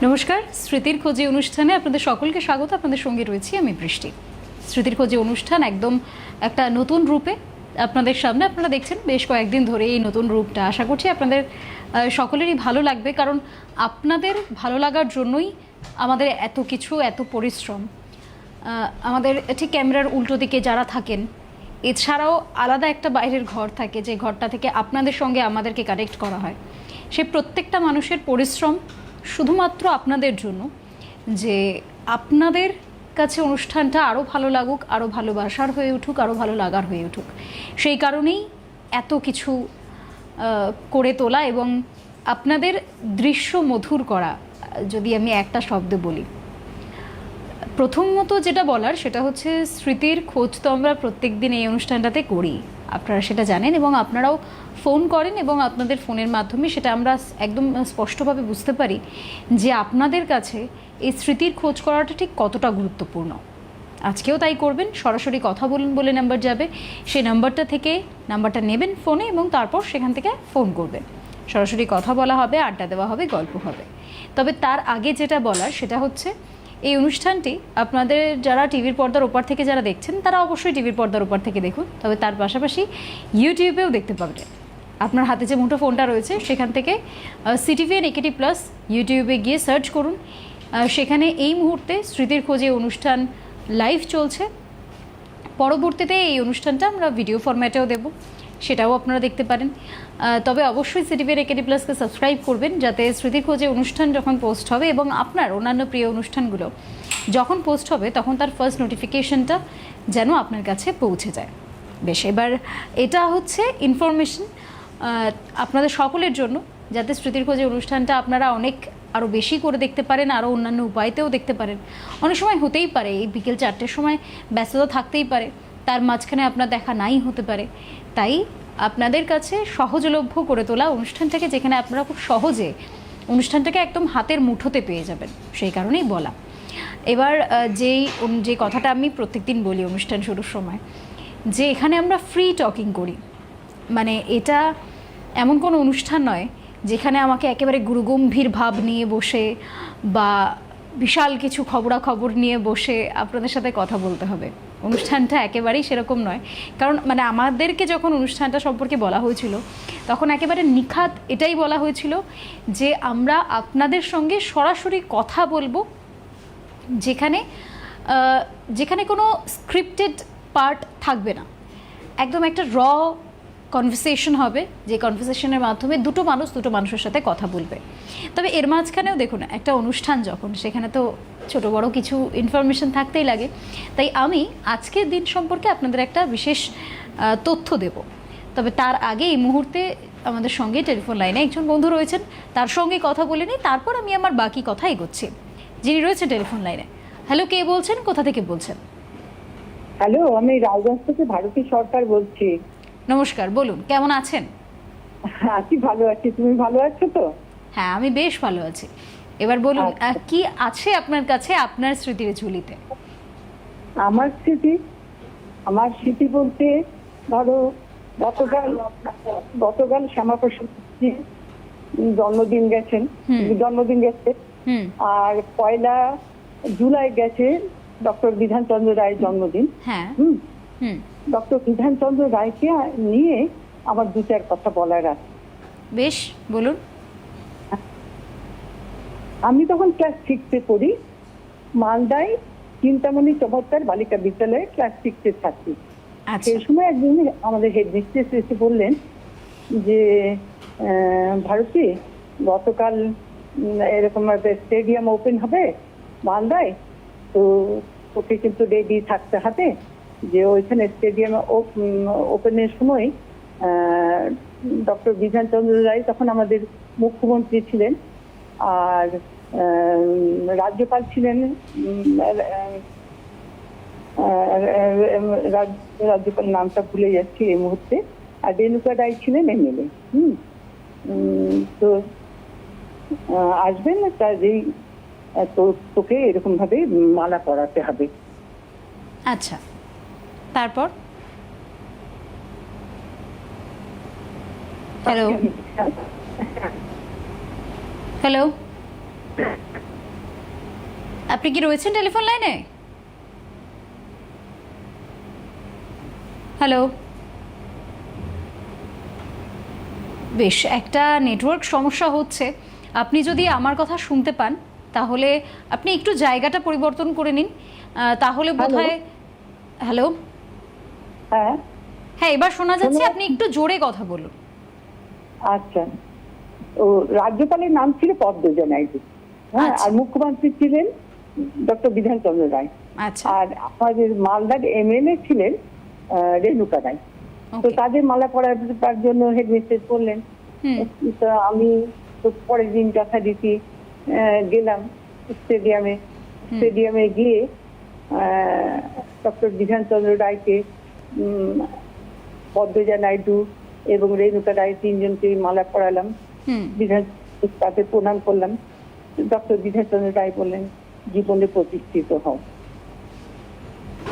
নমস্কার, স্মৃতির খোঁজে অনুষ্ঠানে আপনাদের সকলকে স্বাগত। আপনাদের সঙ্গে রয়েছি আমি বৃষ্টি। স্মৃতির খোঁজে অনুষ্ঠান একদম একটা নতুন রূপে আপনাদের সামনে। আপনারা দেখছেন বেশ কয়েকদিন ধরে এই নতুন রূপটা। আশা করছি আপনাদের সকলেরই ভালো লাগবে, কারণ আপনাদের ভালো লাগার জন্যই আমাদের এত কিছু, এত পরিশ্রম। আমাদের ঠিক ক্যামেরার উল্টো দিকে যারা থাকেন, এছাড়াও আলাদা একটা বাইরের ঘর থাকে, যে ঘরটা থেকে আপনাদের সঙ্গে আমাদেরকে কানেক্ট করা হয়। সে প্রত্যেকটা মানুষের পরিশ্রম শুধুমাত্র আপনাদের জন্য, যে আপনাদের কাছে অনুষ্ঠানটা আরও ভালো লাগুক, আরও ভালোবাসার হয়ে উঠুক, আরও ভালো লাগার হয়ে উঠুক। সেই কারণেই এত কিছু করে তোলা এবং আপনাদের দৃশ্য মধুর করা। যদি আমি একটা শব্দ বলি, প্রথমত যেটা বলার সেটা হচ্ছে স্মৃতির খোঁজ তো আমরা প্রত্যেক দিন এই অনুষ্ঠানটাতে করি, আপনারা সেটা জানেন এবং আপনারাও ফোন করেন এবং আপনাদের ফোনের মাধ্যমে সেটা আমরা একদম স্পষ্টভাবে বুঝতে পারি যে আপনাদের কাছে এই স্মৃতির খোঁজ করাটা ঠিক কতটা গুরুত্বপূর্ণ। আজকেও তাই করবেন, সরাসরি কথা বলুন বলে নাম্বার যাবে, সেই নাম্বারটা থেকে নাম্বারটা নেবেন ফোনে এবং তারপর সেখান থেকে ফোন করবেন। সরাসরি কথা বলা হবে, আড্ডা দেওয়া হবে, গল্প হবে। তবে তার আগে যেটা বলার সেটা হচ্ছে এই অনুষ্ঠানটি আপনাদের যারা টিভির পর্দার ওপার থেকে যারা দেখছেন তারা অবশ্যই টিভির পর্দার ওপার থেকে দেখুন, তবে তার পাশাপাশি ইউটিউবেও দেখতে পাবেন। আপনার হাতে যে মুঠো ফোনটা রয়েছে সেখান থেকে সিটিভিএন একেটি প্লাস ইউটিউবে গিয়ে সার্চ করুন। সেখানে এই মুহূর্তে স্মৃতির খোঁজে অনুষ্ঠান লাইভ চলছে। পরবর্তীতে এই অনুষ্ঠানটা আমরা ভিডিও ফরম্যাটেও দেব, সেটাও আপনারা দেখতে পারেন। তবে অবশ্যই সিটিভিএন একেটি প্লাসকে সাবস্ক্রাইব করবেন, যাতে স্মৃতির খোঁজে অনুষ্ঠান যখন পোস্ট হবে এবং আপনার অন্যান্য প্রিয় অনুষ্ঠানগুলো যখন পোস্ট হবে তখন তার ফার্স্ট নোটিফিকেশনটা যেন আপনার কাছে পৌঁছে যায়। বেশ, এবার এটা হচ্ছে ইনফরমেশন আপনাদের সকলের জন্য, যাতে স্মৃতির খোঁজে অনুষ্ঠানটা আপনারা আরও বেশি করে দেখতে পারেন, আরও অন্যান্য উপায়তেও দেখতে পারেন। অনেক সময় হতেই পারে এই বিকেল 4টের সময় ব্যস্ততা থাকতেই পারে, তার মাঝখানে আপনার দেখা নাই হতে পারে। তাই আপনাদের কাছে সহজলভ্য করে তোলা অনুষ্ঠানটাকে, যেখানে আপনারা খুব সহজে অনুষ্ঠানটাকে একদম হাতের মুঠোতে পেয়ে যাবেন, সেই কারণেই বলা। এবার যে কথাটা আমি প্রত্যেকদিন বলি অনুষ্ঠান শুরুর সময়, যে এখানে আমরা ফ্রি টকিং করি। মানে এটা এমন কোনো অনুষ্ঠান নয় যেখানে আমাকে একেবারে গুরুগম্ভীর ভাব নিয়ে বসে বা বিশাল কিছু খবরাখবর নিয়ে বসে আপনাদের সাথে কথা বলতে হবে। অনুষ্ঠানটা একেবারেই সেরকম নয়। কারণ মানে আমাদেরকে যখন অনুষ্ঠানটা সম্পর্কে বলা হয়েছিল তখন একেবারে নিখাত এটাই বলা হয়েছিল যে আমরা আপনাদের সঙ্গে সরাসরি কথা বলবো, যেখানে কোনো স্ক্রিপ্টেড পার্ট থাকবে না। একদম একটা র কনভারসেশন হবে, যে কনভারসেশনের মাধ্যমে দুটো মানুষের সাথে কথা বলবে। তবে এর মাঝখানেও দেখুন, একটা অনুষ্ঠান যখন, সেখানে তো ছোট বড় কিছু ইনফরমেশন থাকতেই লাগে। তাই আমি আজকের দিন সম্পর্কে আপনাদের একটা বিশেষ তথ্য দেব। তবে তার আগে এই মুহূর্তে আমাদের সঙ্গে টেলিফোন লাইনে একজন বন্ধু রয়েছেন, তার সঙ্গে কথা বলে নিই, তারপর আমি আমার বাকি কথা এগোচ্ছি। যিনি রয়েছেন টেলিফোন লাইনে। হ্যালো, কে বলছেন, কোথা থেকে বলছেন? হ্যালো, আমি রাজগঞ্জ থেকে ভারতী সরকার বলছি। নমস্কার, বলুন কেমন আছেন? আছি, ভালো আছি। তুমি ভালো আছো তো? হ্যাঁ, আমি বেশ ভালো আছি। এবার বলুন, কি আছে আপনার কাছে আপনার স্মৃতির ঝুলিতে? আমার স্মৃতি বলতে ধরো গতকাল শ্যামাপ্রসাদ জন্মদিন গেছে। আর 1 জুলাই গেছে ডক্টর বিধানচন্দ্র রায়ের জন্মদিন। হ্যাঁ। ডক্টর বিধানচন্দ্র রায়কে নিয়ে আমার 2-4 কথা বলার আছে। বেশ, বলুন। আমি তখন ক্লাস 6-এ পড়ি, মালদায় চিন্তামণি চমৎকার বালিকা বিদ্যালয়ে ক্লাস 6-এর ছাত্রী। সেই সময় একদিন আমাদের হেডমিস্ট্রেস এসে বললেন যে ভারতী, গতকাল এরকম একটা স্টেডিয়াম ওপেন হবে মালদায়, তো ওকে কিন্তু রেডি থাকতে হবে। যে ওইখানে স্টেডিয়াম ওপেনের সময় ডক্টর বিধানচন্দ্র রায় তখন আমাদের মুখ্যমন্ত্রী ছিলেন, আর রাজ্যপাল ছিলেন, রাজ্যপাল নামটা ভুলে যাচ্ছি এই মুহূর্তে, আর রেণুকা রায় ছিলেন এমএলএ। তো আসবেন, কাজেই তোকে এরকম ভাবে মালা পরাতে হবে। আচ্ছা, তারপর? হ্যালো, আপনি কি রয়েছেন টেলিফোন লাইনে? হ্যালো, বেশ একটা নেটওয়ার্ক সমস্যা হচ্ছে। আপনি যদি আমার কথা শুনতে পান তাহলে আপনি একটু জায়গাটা পরিবর্তন করে নিন, তাহলে বোধহয়। হ্যালো, হ্যাঁ হ্যাঁ এবার শোনা যাচ্ছে, আপনি একটু জোরে কথা বলুন। আচ্ছা, ও রাজ্যপালের নাম ছিল পদ্মজা নাইডু, হ্যাঁ, আচ্ছা। আর মুখ্যমন্ত্রী ছিলেন ডক্টর বিধানচন্দ্র রায়। আচ্ছা, আর আমাদের মালদার এমএলএ ছিলেন রেণুকা রায়। তো ওকে। তাদের মালা পরাবার জন্য হেডমিস্ট্রেস বললেন। হুম তো আমি তো পরের দিন যথারীতি গেলাম স্টেডিয়ামে। স্টেডিয়ামে গিয়ে ডক্টর বিধানচন্দ্র রায়কে, পদ্মজা নাইডু এবং রেণুকা রায় তিনজনকে মালা পরালাম। হুম বিধান তাকে প্রণাম করলাম। ডক্টর বিধানচন্দ্র রায় বললেন, জীবনে প্রতিষ্ঠিত হও।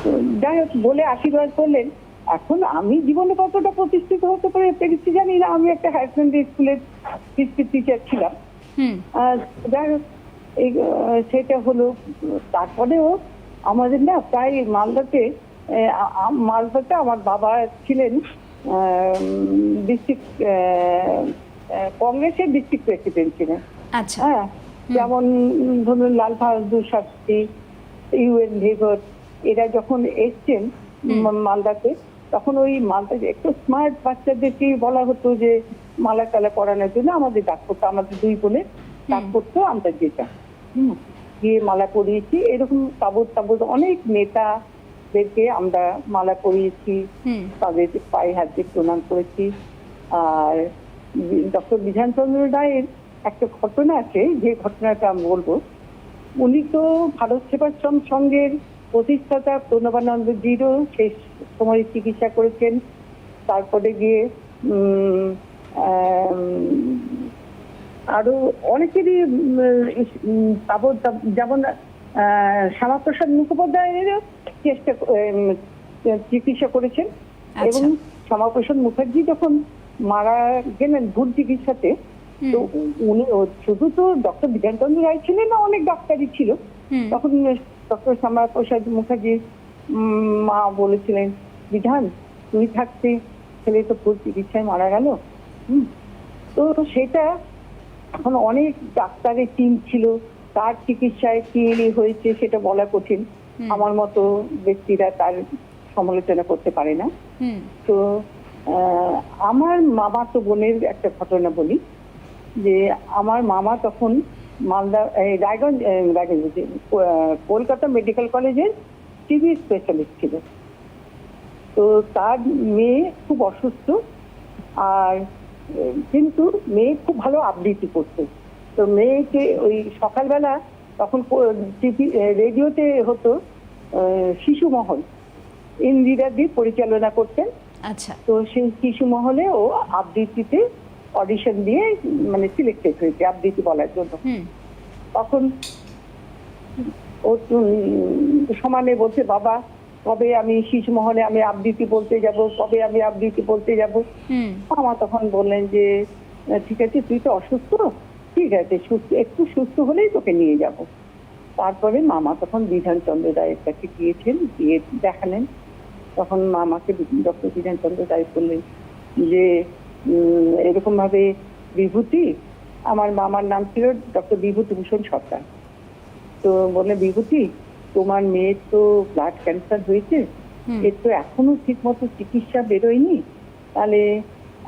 তো যাই হোক বলে আশীর্বাদ করলেন। এখন আমি জীবনে কতটা প্রতিষ্ঠিত হতে পেরেছি জানি না, আমি একটা হায়ার সেকেন্ডারি স্কুলের হিস্ট্রি টিচার ছিলাম। হুম যাই হোক সেটা হলো। তারপরেও আমাদের না প্রায় মালদাতে, মালদাতে আমার বাবা ছিলেন ডিস্ট্রিক্ট কংগ্রেসের ডিস্ট্রিক্ট প্রেসিডেন্ট ছিলেন। আচ্ছা। হ্যাঁ, যেমন ধরুন লাল বাহাদুর শাস্ত্রী, ইউএন ভেগর, এরা যখন এসছেন মালদাতে, তখন ওই মালদাতে একটু স্মার্ট বাচ্চাদেরকে বলা হতো যে মালা টালা পরানোর জন্য আমাদের ডাক করতো, আমাদের দুই বোনে ডাক করতো, আমরা যেতাম। গিয়ে মালা পরিয়েছি, এরকম তাবৎ অনেক নেতাদেরকে আমরা মালা পরিয়েছি, তাদের পায়ে হাত দিয়ে প্রণাম করেছি। আর ডক্টর বিধানচন্দ্র রায়ের একটা ঘটনা আছে, যে ঘটনাটা আমি বলবো। উনি তো ভারত সেবাশ্রম সংঘের প্রতিষ্ঠাতা প্রণবানন্দজিরও সেই সময় চিকিৎসা করেছেন। তারপরে গিয়ে আরো অনেকেরই যেমন শ্যামাপ্রসাদ মুখোপাধ্যায়েরও চিকিৎসা করেছেন। এবং শ্যামাপ্রসাদ মুখার্জি যখন মারা গেলেন ভুল চিকিৎসাতে, তো উনি শুধু তো ডক্টর বিধানচন্দ্র রায় ছিলেন না, অনেক ডাক্তারই ছিল। তখন ডক্টর শ্যামাপ্রসাদ মুখার্জির মা বলেছিলেন, বিধান তুই থাকতে ছেলে তো ভুল চিকিৎসায় মারা গেল। তো সেটা এখন অনেক ডাক্তারের টিম ছিল, তার চিকিৎসায় কি হয়েছে সেটা বলা কঠিন। আমার মতো ব্যক্তিরা তার সমালোচনা করতে পারে না। তো আমার মামা তো বোনের একটা ঘটনা বলি, যে আমার মামা তখন মালদা রায়গঞ্জ কলকাতা মেডিকেল কলেজের টিবি স্পেশালিস্ট ছিল। তো তার মেয়ে খুব অসুস্থ, আর কিন্তু মেয়ে খুব ভালো আবৃত্তি করতো। তো মেয়েকে ওই সকালবেলা তখন রেডিওতে হতো শিশু মহল, ইন্দিরা দি পরিচালনা করতেন। আচ্ছা। তো সেই শিশু মহলে ও আবৃত্তিতে অডিশন দিয়ে মানে সিলেক্টেড হয়েছে আবৃত্তি বলার জন্য। তখন ও সমানে বলছে, বাবা কবে আমি শিশু মহলে আমি আবৃত্তি বলতে যাব, কবে আমি আবৃত্তি বলতে যাব। আমার তখন বললেন যে ঠিক আছে, তুই তো অসুস্থ, ঠিক আছে, একটু সুস্থ হলেই তোকে নিয়ে যাব। তারপরে মামা তখন বিধানচন্দ্র রায়ের কাছে গিয়েছেন, গিয়ে দেখালেন। তখন মামাকে ডক্টর বিধানচন্দ্র রায় বললেন যে এরকম ভাবে বিভূতি, আমার মামার নাম ছিল ডক্টর বিভূতিভূষণ সরকার। তো বলে, বিভূতি তোমার মেয়ের তো ব্লাড ক্যান্সার হয়েছে, এর তো এখনো ঠিক মতো চিকিৎসা বেরোয়নি, তাহলে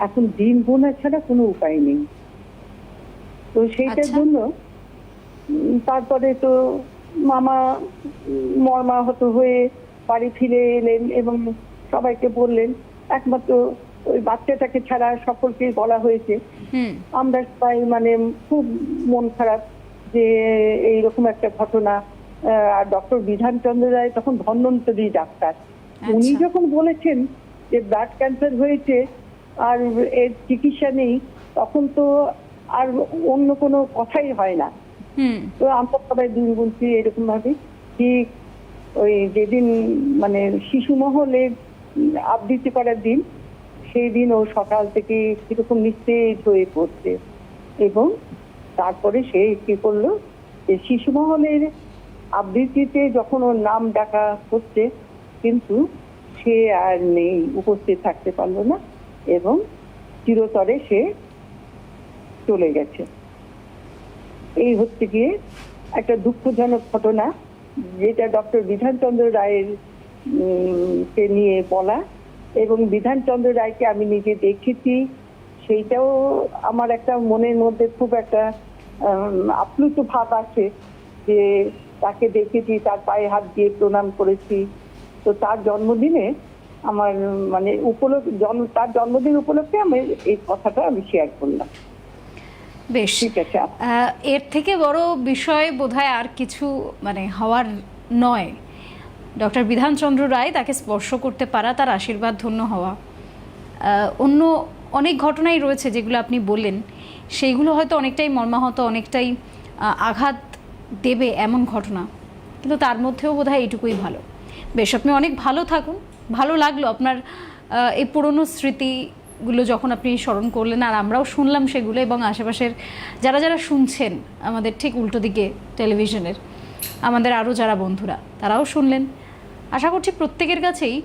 এখন দিন গোনা ছাড়া কোনো উপায় নেই। তো সেইটার জন্য তারপরে তো মামা মর্মাহত হয়ে বাড়ি ফিরে এলেন এবং সবাইকে বললেন। একমাত্র ওই বাচ্চাটাকে ছাড়া সকলকে বলা হয়েছে। আমরা সবাই মানে খুব মন খারাপ যে এইরকম একটা ঘটনা। আর ডক্টর বিধানচন্দ্র রায় তখন ধন্বন্তরী ডাক্তার, উনি যখন বলেছেন যে ব্লাড ক্যান্সার হয়েছে আর এর চিকিৎসা নেই, তখন তো আর অন্য কোনো কথাই হয় না। তো আমরা সবাই দিন গুনছি এরকম ভাবে। ঠিক ওই যেদিন মানে শিশু মহলের আবৃত্তি করার দিন, সেই দিন ও সকাল থেকে কিরকম নিস্তেজ হয়ে পড়ছে। এবং তারপরে সে কি করলো, শিশু মহলের আবৃত্তিতে যখন ওর নাম ডাকা হচ্ছে, কিন্তু সে আর নেই, উপস্থিত থাকতে পারলো না এবং চিরতরে সে চলে গেছে। এই হচ্ছে গিয়ে একটা দুঃখজনক ঘটনা, যেটা ডক্টর বিধানচন্দ্র রায়ের কে নিয়ে বলা, এবং বিধানচন্দ্র রায়কে আমি নিজে দেখেছি। সেইটাও আমার একটা মনের মধ্যে খুব একটা আপ্লুত ভাব আছে যে তাকে দেখেছি, তার পায়ে হাত দিয়ে প্রণাম করেছি। তো তার জন্মদিনে আমার মানে তার জন্মদিন উপলক্ষে আমি এই কথাটা আমি শেয়ার করলাম। বেশ, ঠিক আছে। এর থেকে বড় বিষয় বোধহয় আর কিছু মানে হওয়ার নয়। ডক্টর বিধানচন্দ্র রায়, তাকে স্পর্শ করতে পারা, তার আশীর্বাদ ধন্য হওয়া, অন্য অনেক ঘটনাই রয়েছে যেগুলো আপনি বললেন, সেইগুলো হয়তো অনেকটাই মর্মাহত, অনেকটাই আঘাত দেবে এমন ঘটনা, কিন্তু তার মধ্যেও বোধহয় এইটুকুই ভালো। বেশ, আপনি অনেক ভালো থাকুন। ভালো লাগলো আপনার এই পুরনো স্মৃতিগুলো যখন আপনি স্মরণ করলেন, আর আমরাও শুনলাম সেগুলো, এবং আশেপাশের যারা যারা শুনছেন আমাদের ঠিক উল্টো দিকে টেলিভিশনের, আমাদের আরও যারা বন্ধুরা তারাও শুনলেন। আশা করছি প্রত্যেকের কাছেই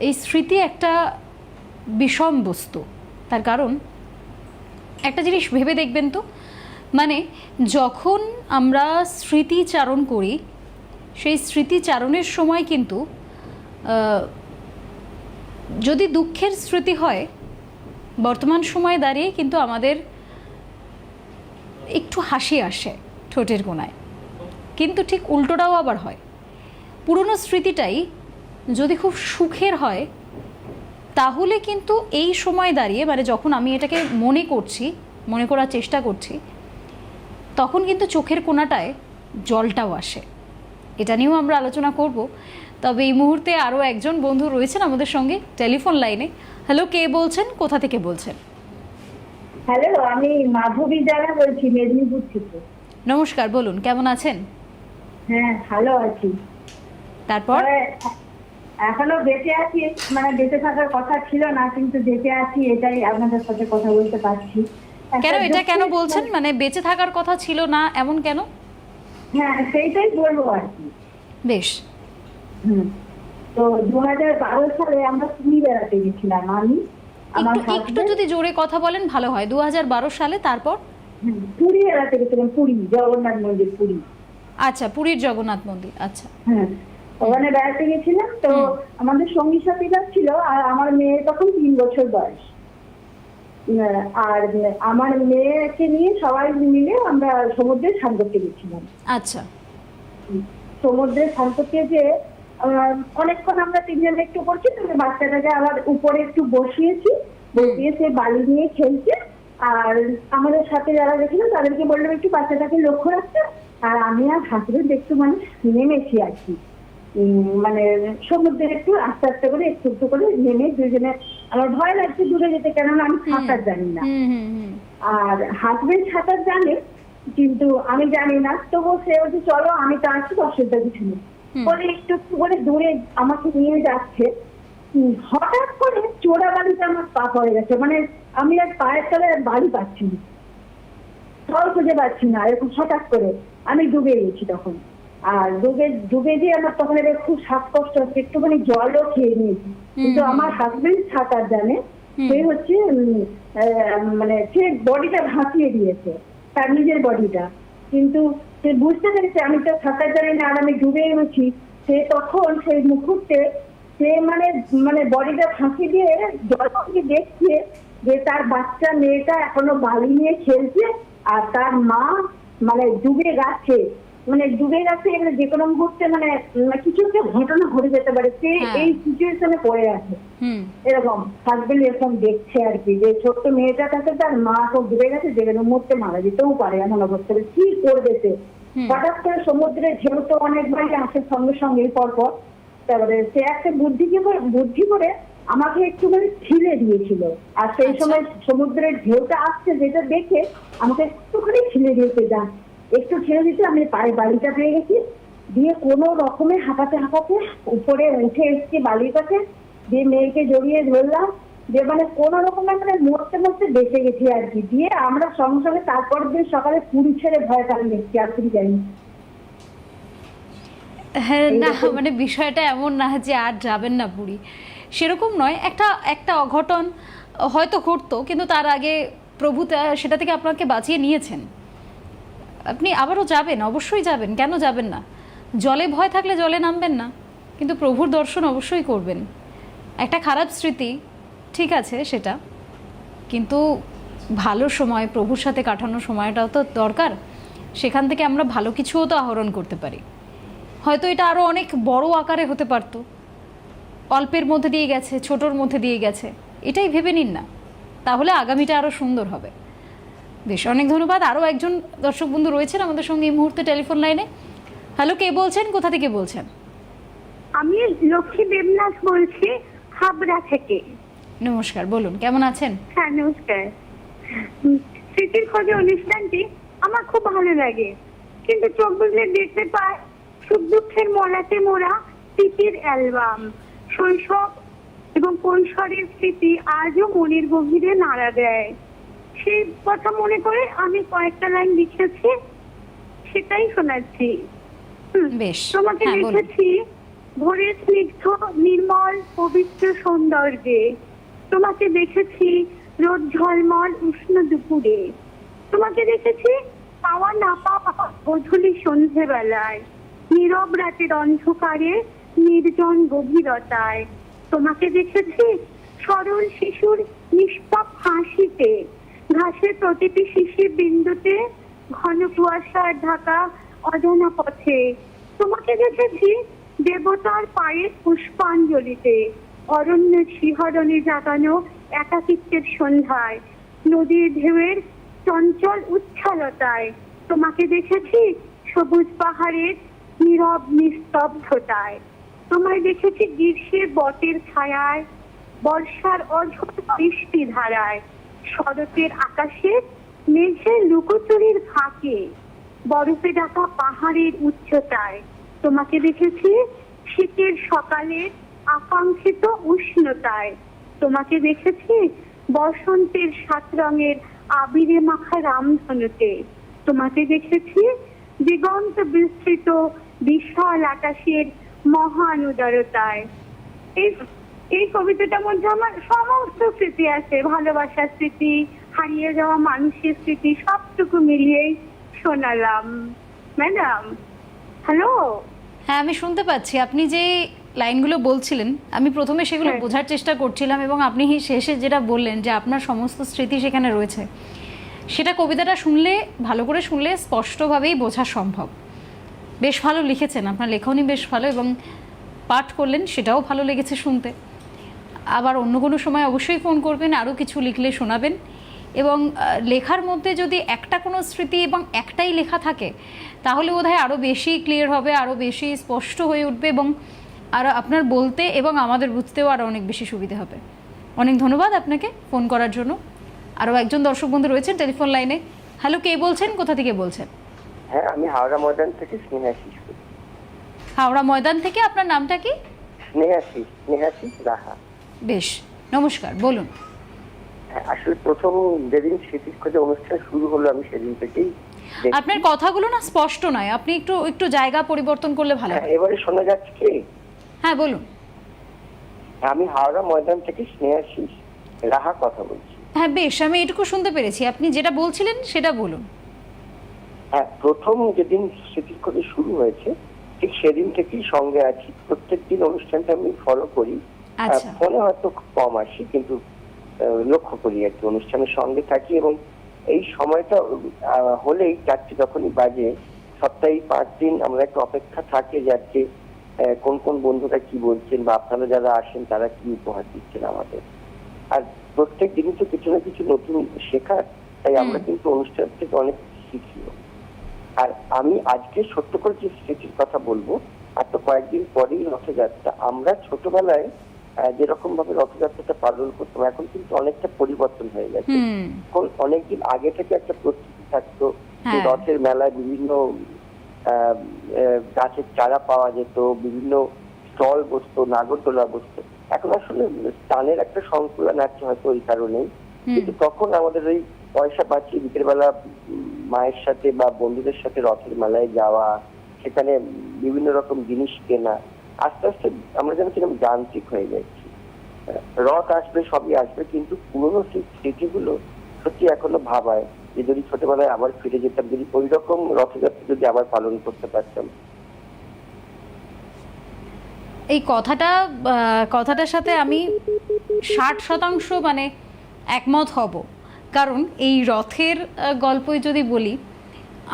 এই স্মৃতি একটা বিষম বস্তু। তার কারণ একটা জিনিস ভেবে দেখবেন তো, মানে যখন আমরা স্মৃতিচারণ করি, সেই স্মৃতিচারণের সময় কিন্তু যদি দুঃখের স্মৃতি হয়, বর্তমান সময়ে দাঁড়িয়ে কিন্তু আমাদের একটু হাসি আসে ঠোঁটের কোণায়, কিন্তু ঠিক উল্টোটাও আবার হয়। পুরনো স্মৃতিটাই যদি খুব সুখের হয়, তাহলে কিন্তু এই সময় দাঁড়িয়ে, মানে যখন আমি এটাকে মনে করার চেষ্টা করছি, তখন কিন্তু চোখের কোণাটায় জলটাও আসে। এটা নিয়েও আমরা আলোচনা করব। তবে এই মুহূর্তে আরও একজন বন্ধু রয়েছেন আমাদের সঙ্গে টেলিফোন লাইনে। হ্যালো, কে বলছেন, কোথা থেকে বলছেন? হ্যালো, আমি মাধবী জানা বলছি, মেদিনীপুর থেকে। নমস্কার, বলুন, কেমন আছেন? হ্যাঁ, ভালো আছি। তারপর এখনো বেঁচে আছি, মানে বেঁচে থাকার কথা ছিল না, কিন্তু বেঁচে আছি, এটাই আপনাদের সাথে কথা বলতে পারছি। কেন এটা কেন বলছেন, মানে বেঁচে থাকার কথা ছিল না এমন কেন? হ্যাঁ, সেইটাই বলবো আর কি। বেশ। তো 2012 সালে আমরা পুরী বেড়াতে গেছিলাম। আমি একটু যদি জোরে কথা বলেন ভালো হয়। 2012 সালে, তারপর? পুরী বেড়াতে গেছিলাম, পুরী জগন্নাথ মন্দির, পুরী। আচ্ছা, পুরীর জগন্নাথ মন্দির, আচ্ছা। হ্যাঁ, ওখানে বেড়াতে গেছিলাম। তো আমাদের সঙ্গী সাথীরা ছিল, আর আমার মেয়ে তখন 3 বছর বয়স। আর আমার মেয়েকে নিয়ে সবাই মিলে আমরা সমুদ্রে স্নান করতে গেছিলাম। আচ্ছা। সমুদ্রে স্নান করতে যে অনেকক্ষণ আমরা তিনজনে একটু করছি, তবে বাচ্চাটাকে আবার উপরে একটু বসিয়ে সে বালি নিয়ে খেলছে। আর আমাদের সাথে যারা গেছিল তাদেরকে বললাম একটু বাচ্চাটাকে লক্ষ্য রাখতে। আর আমি আর হাসবেন্ড একটু মানে নেমেছি আর কি, মানে সমুদ্রে একটু আস্তে আস্তে করে একটু একটু করে নেমে দুজনে। আমার ভয় লাগছে দূরে যেতে, কেননা আমি সাঁতার জানি না, আর হাজবেন্ড সাঁতার জানে কিন্তু আমি জানি না। তবুও সে বলছে চলো, আমি তো আছি, অসুবিধা কিছু নেই বলে একটু একটু করে দূরে আমাকে নিয়ে যাচ্ছে। হঠাৎ করে চোরা বালিতে আমার পা পড়ে গেছে, মানে আমি আর পায়ের তলায় বাড়ি পাচ্ছি না, জল খুঁজে পাচ্ছি না। এরকম হঠাৎ করে আমি ডুবে গেছি তখন। আর ডুবে দিয়ে আমার তখন এবার খুব শ্বাসকষ্ট হচ্ছে, একটুখানি জলও খেয়ে নিয়েছি। কিন্তু আমার হাজবেন্ড সাঁতার জানে, সে হচ্ছে মানে সে বডিটা ভাসিয়ে দিয়েছে, তার নিজের বডিটা। কিন্তু সে বুঝতে পেরেছে আমি তো সাঁতার জানি না আর আমি ডুবে গেছি। সে তখন সেই মুহূর্তে সে মানে বডিটা ফাঁসি দিয়ে জল থেকে দেখছে যে তার বাচ্চা মেয়েটা এখনো বালি নিয়ে খেলছে, আর তার মা মানে ডুবে গেছে, এবার যে কোনো মুহূর্তে মানে কিছু একটা ঘটনা ঘটে যেতে পারে। সে এই সিচুয়েশনে পড়ে আছে, এরকম হাজবেন্ড এরকম দেখছে আর কি, যে ছোট্ট মেয়েটার কাছে তার মা তো ডুবে গেছে, যে কোনো মুহূর্তে মারা যেতেও পারে এমন অবস্থায়। কি করবে সে? হঠাৎ করে সমুদ্রের ঢেউ তো অনেকবারই আসে সঙ্গে সঙ্গে পরপর। তারপরে সে একটা বুদ্ধি করে আমাকে একটুখানি ঠেলে দিয়েছিল, আর সেই সময় সমুদ্রের ঢেউটা আসছে যেটা দেখে আমাকে একটুখানি ঠেলে দিয়েছে। একটু ঠেলে দিতে আমি পায়ে বালিটা পেয়ে গেছি, দিয়ে কোনো রকমে হাঁপাতে উপরে উঠে এসেছি বালির কাছে, দিয়ে মেয়েকে জড়িয়ে ধরলাম, যে মানে কোনো রকমে মানে মরতে বেঁচে গেছি আর কি। দিয়ে আমরা সঙ্গে সঙ্গে তারপর দিন সকালে পুরী ছেড়ে ভয় কারণ দেখছি, আর পুরী যাইনি। হ্যাঁ না, মানে বিষয়টা এমন না যে আর যাবেন না পুরী, সেরকম নয়। একটা একটা অঘটন হয়তো ঘটতো, কিন্তু তার আগে প্রভু সেটা থেকে আপনাকে বাঁচিয়ে নিয়েছেন। আপনি আবারও যাবেন, অবশ্যই যাবেন, কেন যাবেন না? জলে ভয় থাকলে জলে নামবেন না, কিন্তু প্রভুর দর্শন অবশ্যই করবেন। একটা খারাপ স্মৃতি ঠিক আছে সেটা, কিন্তু ভালো সময় প্রভুর সাথে কাটানোর সময়টাও তো দরকার। সেখান থেকে আমরা ভালো কিছুও তো আহরণ করতে পারি। হয়তো এটা আরও অনেক বড় আকারে হতে পারতো, অল্পের মধ্যে দিয়ে গেছে, ছোটোর মধ্যে দিয়ে গেছে, এটাই ভেবে নিন না, তাহলে আগামীটা আরও সুন্দর হবে। বেশ, অনেক ধন্যবাদ। আরও একজন দর্শক বন্ধু রয়েছেন আমাদের সঙ্গে এই মুহূর্তে টেলিফোন লাইনে। হ্যালো, কে বলছেন, কোথা থেকে বলছেন? আমি লক্ষ্মী দেবনাথ বলছি, হাবড়া থেকে। নমস্কার, বলুন কেমন আছেন? হ্যাঁ নমস্কার। স্মৃতির খোঁজে অনুষ্ঠানটি আমার খুব ভালো লাগে, কিন্তু চোখ বুঝলে দেখতে পাই সুখ দুঃখের মলাতে মোড়া স্মৃতির অ্যালবাম। শৈশব এবং কৈশোরের স্মৃতি আজও মনের গভীরে নাড়া দেয়। সেই কথা মনে করে আমি কয়েকটা লাইন লিখেছি, সেটাই শোনাচ্ছি। বেশ, তোমাকে হ্যাঁ বলুন। দেখেছি ভোরের স্নিগ্ধ নির্মল পবিত্র সৌন্দর্যে, তোমাকে দেখেছি রোদ ঝলমল উষ্ণ দুপুরে, তোমাকে দেখেছি পাওয়া না পাওয়া গধূলি সন্ধেবেলায়, নীরব রাতের অন্ধকারে নির্জন গভীরতায়, তোমাকে দেখেছি সরল শিশুর নিষ্পাপ হাসিতে, ঘাসের প্রতিটি শিশির বিন্দুতে, ঘন কুয়াশার ঢাকা অজানা পথে, তোমাকে দেখেছি দেবতার পায়ের পুষ্পাঞ্জলিতে, অরণ্য শিহরণে জাগানো একাকিত্বের সন্ধ্যায়, নদীর ঢেউয়ের চঞ্চল উচ্ছলতায়, তোমাকে দেখেছি সবুজ পাহাড়ের নীরব নিস্তব্ধতায়, তোমায় দেখেছি গ্রীষ্মের বটের ছায়ায়, বর্ষার অঝোর বৃষ্টি ধারায়, শরতের আকাশে মেঘের লুকোচুরির ফাঁকে, বরফে ঢাকা পাহাড়ের উচ্চতায়, তোমাকে দেখেছি শীতের সকালের আকাঙ্ক্ষিত উষ্ণতায়, তোমাকে দেখেছি বসন্তের 7 রঙের আবিরে মাখা রামধনুতে, তোমাকে দেখেছি দিগন্ত বিস্তৃত বিশাল আকাশের মহান উদারতায়। এই কবিতাটার মধ্যে আমার সমস্ত স্মৃতি আছে, ভালোবাসার স্মৃতি, হারিয়ে যাওয়া মানুষের স্মৃতি, সবটুকু মিলিয়েই শোনালাম। Madam hello. হ্যাঁ, আমি শুনতে পাচ্ছি আপনি যে লাইনগুলো বলছিলেন, আমি প্রথমে সেগুলো হ্যাঁ। বোঝার চেষ্টা করছিলাম, এবং আপনি শেষে যেটা বললেন যে আপনার সমস্ত স্মৃতি সেখানে রয়েছে, সেটা কবিতাটা শুনলে, ভালো করে শুনলে স্পষ্টভাবেই বোঝা সম্ভব। বেশ ভালো লিখেছেন, আপনার লেখনী বেশ ভালো, এবং পাঠ করলেন সেটাও ভালো লেগেছে শুনতে। আবার অন্য কোনো সময় অবশ্যই ফোন করবেন, আরও কিছু লিখলে শোনাবেন। এবং লেখার মধ্যে যদি একটা কোনো স্মৃতি এবং একটাই লেখা থাকে, তাহলে বোধহয় আরও বেশি ক্লিয়ার হবে, আরও বেশি স্পষ্ট হয়ে উঠবে, এবং আর আপনার বলতে এবং আমাদের বুঝতেও আরও অনেক বেশি সুবিধা হবে। অনেক ধন্যবাদ আপনাকে ফোন করার জন্য। আরও একজন দর্শক বন্ধু রয়েছেন টেলিফোন লাইনে। হ্যালো, কে বলছেন, কোথা থেকে বলছেন? হ্যাঁ, আমি হাওড়া ময়দান থেকে স্নেহাশিস। হাওড়া ময়দান থেকে, আপনার নামটা কি? স্নেহাশিস রাহা। বেশ, নমস্কার, বলুন। হ্যাঁ, আসলে প্রথম যেদিন স্মৃতির খোঁজে অনুষ্ঠান শুরু হলো, আমি সেদিন থেকেই আপনার কথাগুলো না স্পষ্ট নয়, আপনি একটু একটু জায়গা পরিবর্তন করলে ভালো হয়। এবারে শোনা যাচ্ছে কি? হ্যাঁ বলুন। আমি হাওড়া ময়দান থেকে স্নেহাশিস রাহা কথা বলছি। হ্যাঁ বেশ, আমি এটুকু শুনতে পেরেছি, আপনি যেটা বলছিলেন সেটা বলুন। হ্যাঁ, প্রথম যেদিন স্মৃতির খোঁজে শুরু হয়েছে ঠিক সেদিন থেকেই সঙ্গে আছি। প্রত্যেকদিন অনুষ্ঠানটা আমি ফলো করি, আচ্ছা। ফোনে হয়তো খুব কম আসি, কিন্তু লক্ষ্য করি আর কি, অনুষ্ঠানের সঙ্গে থাকি। এবং এই সময়টা হলেই 4টে যখনই বাজে, সপ্তাহে 5 দিন আমরা একটা অপেক্ষা থাকে যাচ্ছে কোন কোন বন্ধুরা কি বলছেন, বা আপনারা যারা আসেন তারা কি উপহার দিচ্ছেন আমাদের। আর প্রত্যেক দিনই তো কিছু না কিছু নতুন শেখার, তাই আমরা কিন্তু অনুষ্ঠান থেকে অনেক শিখি। আর আমি আজকে সত্য করে যে স্মৃতির কথা বলবো, আর তো কয়েকদিন পরেই রথযাত্রা। আমরা ছোটবেলায় যেরকম ভাবে রথযাত্রাটা পালন করতাম, এখন কিন্তু অনেকটা পরিবর্তন হয়ে গেছে। এখন অনেকদিন আগে থেকে একটা প্রস্তুতি থাকতো, রথের মেলায় বিভিন্ন গাছের চারা পাওয়া যেত, বিভিন্ন স্টল বসতো, নাগরদোলা বসতো। এখন আসলে স্থানের একটা সংকুলন আছে হয়তো ওই কারণেই, কিন্তু তখন আমাদের ওই পয়সা বাঁচিয়ে বিকেল বেলা মায়ের সাথে বা বন্ধুদের সাথে রথের মেলায় যাওয়া, সেখানে বিভিন্ন রকম জিনিস কেনা, আস্তে আস্তে আমরা যেন কিরকম যান্ত্রিক হয়ে যাচ্ছি। রথ আসবে, সবই আসবে, কিন্তু পুরোনো স্মৃতিগুলো সত্যি এখনো ভাবায় যে যদি ছোটবেলায় আবার ফিরে যেতাম, যদি ওই রকম রথযাত্রা যদি আবার পালন করতে পারতাম। এই কথাটার সাথে আমি 60% মানে একমত হব। কারণ এই রথের গল্পই যদি বলি,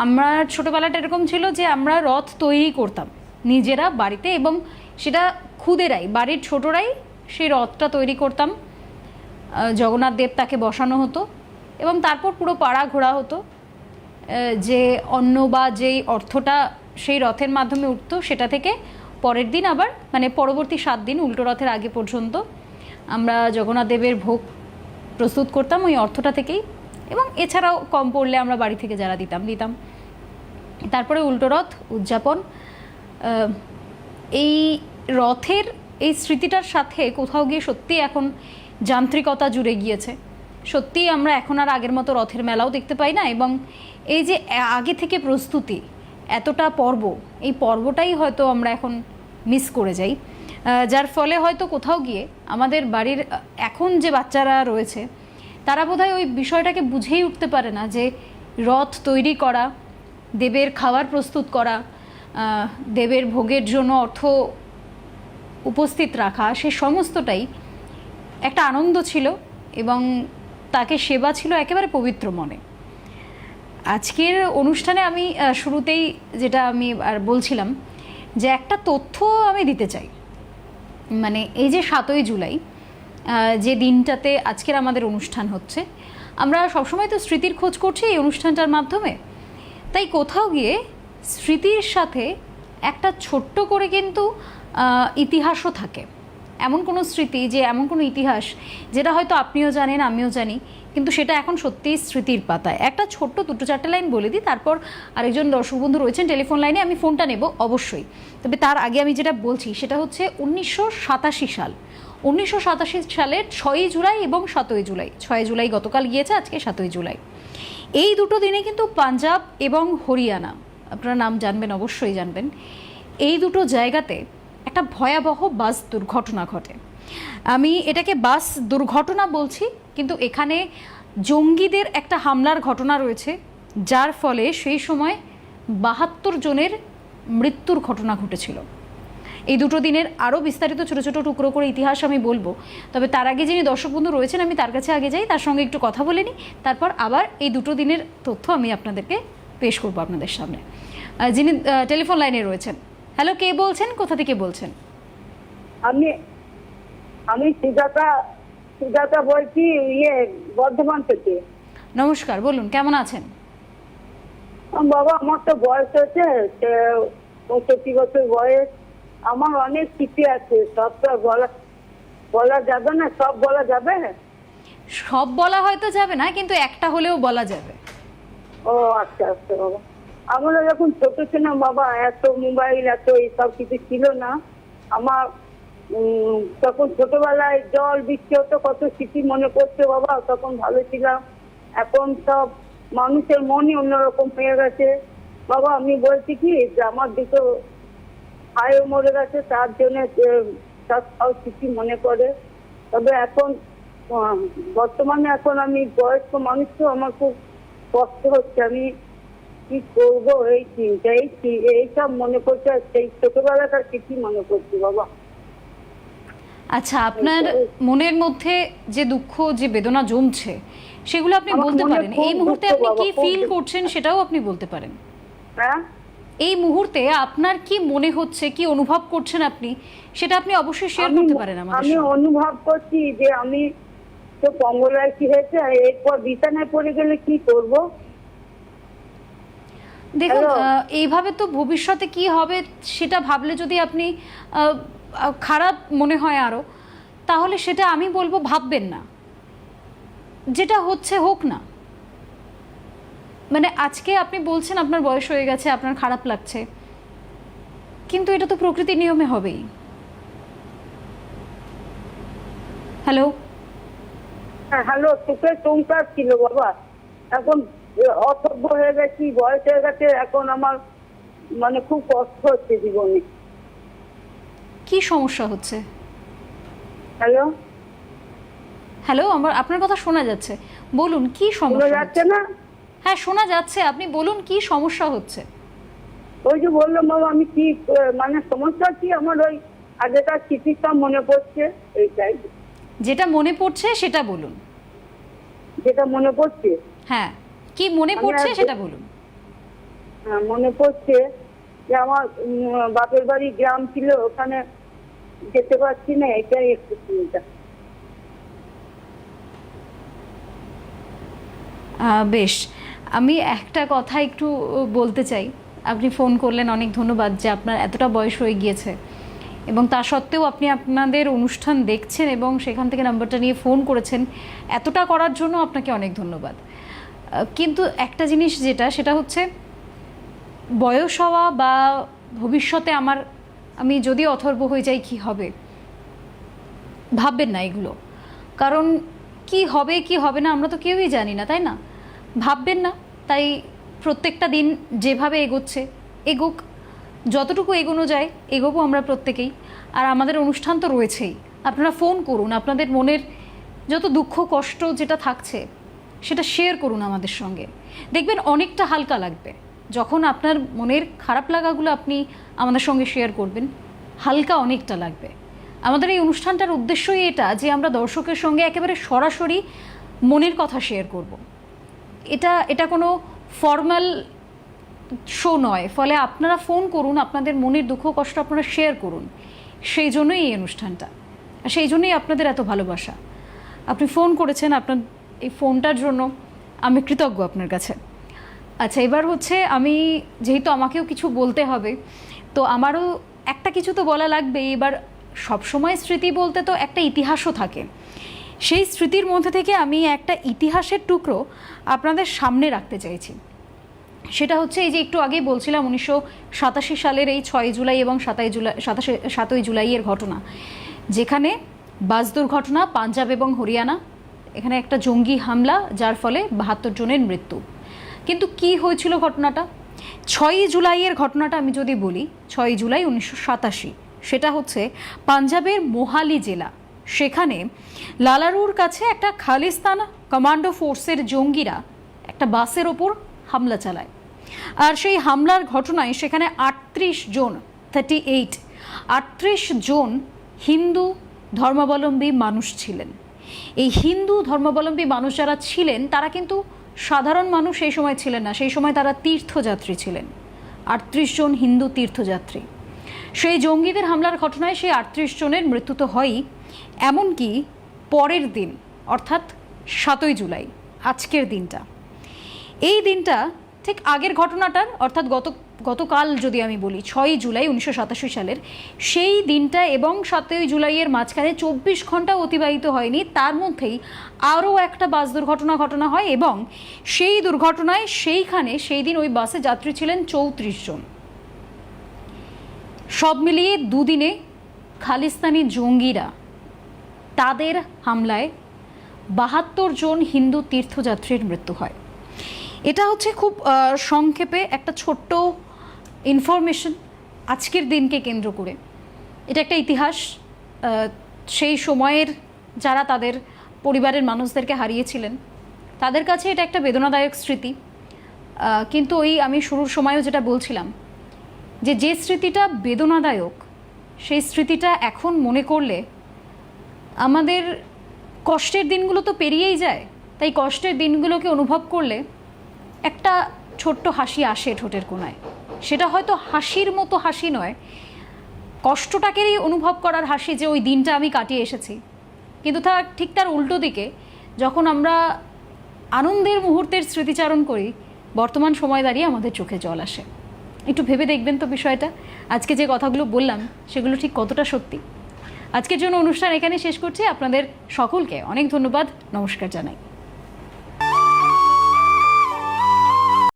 আমরা ছোটোবেলাটা এরকম ছিল যে আমরা রথ তৈরি করতাম নিজেরা বাড়িতে, এবং সেটা খুদেরাই, বাড়ির ছোটরাই সেই রথটা তৈরি করতাম। জগন্নাথ দেব তাকে বসানো হতো এবং তারপর পুরো পাড়া ঘোরা হতো। যে অন্ন বা যেই অর্থটা সেই রথের মাধ্যমে উঠতো, সেটা থেকে পরের দিন আবার মানে পরবর্তী 7 দিন উল্টো রথের আগে পর্যন্ত আমরা জগন্নাথ দেবের ভোগ প্রস্তুত করতাম ওই অর্থটা থেকেই, এবং এছাড়াও কম পড়লে আমরা বাড়ি থেকে যারা দিতাম। তারপরে উল্টো রথ উদযাপন। এই রথের এই স্মৃতিটার সাথে কোথাও গিয়ে সত্যি এখন যান্ত্রিকতা জুড়ে গিয়েছে। সত্যিই আমরা এখন আর আগের মতো রথের মেলাও দেখতে পাই না, এবং এই যে আগে থেকে প্রস্তুতি, এতটা পর্ব, এই পর্বটাই হয়তো আমরা এখন মিস করে যাই, যার ফলে হয়তো কোথাও গিয়ে আমাদের বাড়ির এখন যে বাচ্চারা রয়েছে তারা বোধহয় ওই বিষয়টাকে বুঝেই উঠতে পারে না যে রথ তৈরি করা, দেবের খাবার প্রস্তুত করা, দেবের ভোগের জন্য অর্থ উপস্থিত রাখা, সে সমস্তটাই একটা আনন্দ ছিল এবং তাকে সেবা ছিল একেবারে পবিত্র মনে। আজকের অনুষ্ঠানে আমি শুরুতেই যেটা আমি আর বলছিলাম যে একটা তথ্য আমি দিতে চাই, মানে এই যে 7ই জুলাই যে দিনটাতে আজকের আমাদের অনুষ্ঠান হচ্ছে, আমরা সবসময় তো স্মৃতির খোঁজ করছি এই অনুষ্ঠানটার মাধ্যমে, তাই কোথাও গিয়ে স্মৃতির সাথে একটা ছোট্ট করে কিন্তু ইতিহাসও থাকে। এমন কোনো স্মৃতি, যে এমন কোনো ইতিহাস যেটা হয়তো আপনিও জানেন, আমিও জানি, কিন্তু সেটা এখন সত্যিই স্মৃতির পাতায়। একটা ছোট্ট 2-4টে লাইন বলে দিই, তারপর আরেকজন দর্শক বন্ধু রয়েছেন টেলিফোন লাইনে, আমি ফোনটা নেব অবশ্যই। তবে তার আগে আমি যেটা বলছি সেটা হচ্ছে 1987 সাল। 1987 সালের 6ই জুলাই এবং 7ই জুলাই। 6 জুলাই গতকাল গিয়েছে, আজকে 7ই জুলাই। এই দুটো দিনে কিন্তু পাঞ্জাব এবং হরিয়ানা, আপনারা নাম জানবেন, অবশ্যই জানবেন, এই দুটো জায়গাতে একটা ভয়াবহ বাস দুর্ঘটনা ঘটে। আমি এটাকে বাস দুর্ঘটনা বলছি, কিন্তু এখানে জঙ্গিদের একটা হামলার ঘটনা রয়েছে, যার ফলে সেই সময় 72 জনের মৃত্যুর ঘটনা ঘটেছিল। এই দুটো দিনের আরও বিস্তারিত ছোটো ছোটো টুকরো করে ইতিহাস আমি বলবো, তবে তার আগে যিনি দর্শক বন্ধু রয়েছেন আমি তার কাছে আগে যাই, তার সঙ্গে একটু কথা বলে নিই, তারপর আবার এই দুটো দিনের তথ্য আমি আপনাদেরকে পেশ করবো আপনাদের সামনে। যিনি টেলিফোন লাইনে রয়েছেন, হ্যালো, কে বলছেন, কোথা থেকে বলছেন? আমি সুজাতা বলছি, বর্ধমান থেকে। নমস্কার, বলুন, কেমন আছেন? বাবা, আমার তো বয়স হয়েছে 65 বছর বয়স। আমার অনেক স্মৃতি আছে, সব তো বলা যাবে না, সব বলা যাবে না। সব বলা হয়তো যাবে না, কিন্তু একটা হলেও বলা যাবে। ও আচ্ছা আচ্ছা বাবা, আমরা যখন ছোট ছিলাম বাবা, এত মোবাইল এত এইসব কিছু ছিল না। আমার তখন ছোটবেলায় জল বৃষ্টি হতো, কত স্মৃতি মনে পড়ছে বাবা, তখন ভালো ছিলাম। এখন সব মানুষের মনই অন্যরকম হয়ে গেছে বাবা। আমি বলছি কি যে আমার দুটো ভাইও মরে গেছে, তার জন্য সব স্মৃতি মনে করে। তবে এখন বর্তমানে এখন আমি বয়স্ক মানুষ, তো আমার খুব কষ্ট হচ্ছে, আমি কি করবো এই চিন্তা, এইসব মনে করছে, সেই ছোটবেলাকার স্মৃতি মনে করছি বাবা। আচ্ছা, আপনার মনের মধ্যে যে দুঃখ, যে বেদনা জমছে, সেগুলো আপনি বলতে পারেন। এই মুহূর্তে আপনি কি ফিল করছেন সেটাও আপনি বলতে পারেন। হ্যাঁ, এই মুহূর্তে আপনার কি মনে হচ্ছে, কি অনুভব করছেন আপনি, সেটা আপনি অবশ্যই শেয়ার করতে পারেন আমাদের আমি সঙ্গে। অনুভব করছি যে আমি তো পঙ্গলায় কি হয়েছে, এরপর বিছানায় পড়ে গেলে কি করব। দেখুন, এইভাবে তো ভবিষ্যতে কি হবে সেটা ভাবলে যদি আপনি খারাপ মনে হয় আরো, তাহলে সেটা আমি বলবো ভাববেন না, যেটা হচ্ছে হোক না। মানে আজকে আপনি বলছেন আপনার বয়স হয়ে গেছে, আপনার খারাপ লাগছে, কিন্তু এটা তো প্রকৃতির নিয়মে হবেই। হ্যালো, হ্যালো, চোখের চমকার ছিল বাবা, এখন অসভ্য হয়ে গেছি, বয়স হয়ে গেছে, এখন আমার মানে খুব কষ্ট হচ্ছে জীবনে। কি সমস্যা হচ্ছে? হ্যালো, হ্যালো, আপনার কথা শোনা যাচ্ছে, বলুন কি শোনা সমস্যা যাচ্ছে হচ্ছে? না? হ্যাঁ শোনা যাচ্ছে, আপনি বলুন কি সমস্যা হচ্ছে। ওই যে বললাম বাবা, আমি কি মানে সমস্যা কি, আমার ওই আগেকার চিকিৎসা মনে পড়ছে, এইটাই। যেটা মনে পড়ছে সেটা বলুন। যেটা মনে পড়ছে, হ্যাঁ, কি মনে আমি পড়ছে আর- সেটা বলুন। মনে পড়ছে যে আমার বাপের বাড়ি গ্রাম ছিল, ওখানে যেতে পারছি না, এটাই একটু চিন্তা। বেশ, আমি একটা কথা একটু বলতে চাই। আপনি ফোন করলেন, অনেক ধন্যবাদ যে আপনার এতটা বয়স হয়ে গিয়েছে এবং তা সত্ত্বেও আপনি আপনাদের অনুষ্ঠান দেখছেন এবং সেখান থেকে নাম্বারটা নিয়ে ফোন করেছেন। এতটা করার জন্য আপনাকে অনেক ধন্যবাদ। কিন্তু একটা জিনিস সেটা হচ্ছে বয়স হওয়া বা ভবিষ্যতে আমি যদি অথর্ব হয়ে যাই কি হবে, ভাববেন না এগুলো। কারণ কি হবে কি হবে না আমরা তো কেউই জানি না, তাই না? ভাববেন না। তাই প্রত্যেকটা দিন যেভাবে এগোচ্ছে এগোক, যতটুকু এগোনো যায় এগোবো আমরা প্রত্যেকেই। আর আমাদের অনুষ্ঠান তো রয়েছেই, আপনারা ফোন করুন, আপনাদের মনের যত দুঃখ কষ্ট যেটা থাকছে সেটা শেয়ার করুন আমাদের সঙ্গে। দেখবেন অনেকটা হালকা লাগবে যখন আপনার মনের খারাপ লাগাগুলো আপনি আমাদের সঙ্গে শেয়ার করবেন, হালকা অনেকটা লাগবে। আমাদের এই অনুষ্ঠানটার উদ্দেশ্যই এটা যে আমরা দর্শকের সঙ্গে একেবারে সরাসরি মনের কথা শেয়ার করব। এটা কোনো ফর্মাল শো নয়। ফলে আপনারা ফোন করুন, আপনাদের মনের দুঃখ কষ্ট আপনারা শেয়ার করুন। সেই জন্যই এই অনুষ্ঠানটা, আর সেই জন্যই আপনাদের এত ভালোবাসা। আপনি ফোন করেছেন, আপনার এই ফোনটার জন্য আমি কৃতজ্ঞ আপনার কাছে। আচ্ছা, এবার হচ্ছে আমি যেহেতু আমাকেও কিছু বলতে হবে, তো আমারও একটা কিছু তো বলা লাগবে। এবার সবসময় স্মৃতি বলতে তো একটা ইতিহাসও থাকে। সেই স্মৃতির মধ্যে থেকে আমি একটা ইতিহাসের টুকরো আপনাদের সামনে রাখতে চাইছি। সেটা হচ্ছে এই যে একটু আগেই বলছিলাম 1987 সালের এই 6 জুলাই এবং 7ই জুলাইয়ের ঘটনা, যেখানে বাস দুর্ঘটনা, পাঞ্জাব এবং হরিয়ানা, এখানে একটা জঙ্গি হামলা যার ফলে 72 জনের মৃত্যু। কিন্তু কি হয়েছিল ঘটনাটা? 6ই জুলাইয়ের ঘটনাটা আমি যদি বলি, 6ই জুলাই 1987, সেটা হচ্ছে পাঞ্জাবের মোহালি জেলা। সেখানে লালারুর কাছে একটা খালিস্তান কমান্ডো ফোর্সের জঙ্গিরা একটা বাসের ওপর হামলা চালায়। আর সেই হামলার ঘটনায় সেখানে 38 জন হিন্দু ধর্মাবলম্বী মানুষ ছিলেন। এই হিন্দু ধর্মাবলম্বী মানুষ যারা ছিলেন তারা কিন্তু সাধারণ মানুষ সেই সময় ছিলেন না, সেই সময় তারা তীর্থযাত্রী ছিলেন। 38 জন হিন্দু তীর্থযাত্রী। সেই জঙ্গিদের হামলার ঘটনায় সেই 38 জনের মৃত্যু তো হয়ই, এমনকি পরের দিন অর্থাৎ 7ই জুলাই, আজকের দিনটা, এই দিনটা ঠিক আগের ঘটনাটার অর্থাৎ গতকাল যদি আমি বলি 6ই জুলাই 1987 সালের, সেই দিনটা এবং 7ই জুলাইয়ের মাঝখানে 24 ঘন্টা অতিবাহিত হয়নি, তার মধ্যেই আরও একটা বাস ঘটনা হয় এবং সেই দুর্ঘটনায় সেই দিন ওই বাসে যাত্রী ছিলেন 34 জন। সব মিলিয়ে দুদিনে খালিস্তানি জঙ্গিরা তাদের হামলায় 72 জন হিন্দু তীর্থযাত্রীর মৃত্যু হয়। এটা হচ্ছে খুব সংক্ষেপে একটা ছোট্ট ইনফরমেশন আজকের দিনকে কেন্দ্র করে। এটা একটা ইতিহাস। সেই সময়ের যারা তাদের পরিবারের মানুষদেরকে হারিয়েছিলেন তাদের কাছে এটা একটা বেদনাদায়ক স্মৃতি। কিন্তু আমি শুরুর সময়ও যেটা বলছিলাম যে স্মৃতিটা বেদনাদায়ক, সেই স্মৃতিটা এখন মনে করলে আমাদের কষ্টের দিনগুলো তো পেরিয়েই যায়। তাই কষ্টের দিনগুলোকে অনুভব করলে একটা ছোট্ট হাসি আসে ঠোঁটের কোণায়। সেটা হয়তো হাসির মতো হাসি নয়, কষ্টটাকেই অনুভব করার হাসি, যে ওই দিনটা আমি কাটিয়ে এসেছি। কিন্তু ঠিক তার উল্টো দিকে যখন আমরা আনন্দের মুহূর্তের স্মৃতিচারণ করি, বর্তমান সময় দাঁড়িয়ে আমাদের চোখে জল আসে। একটু ভেবে দেখবেন তো বিষয়টা। আজকে যে কথাগুলো বললাম সেগুলো ঠিক কতটা সত্যি। আজকের জন্য অনুষ্ঠান এখানে শেষ করছি। আপনাদের সকলকে অনেক ধন্যবাদ, নমস্কার জানাই।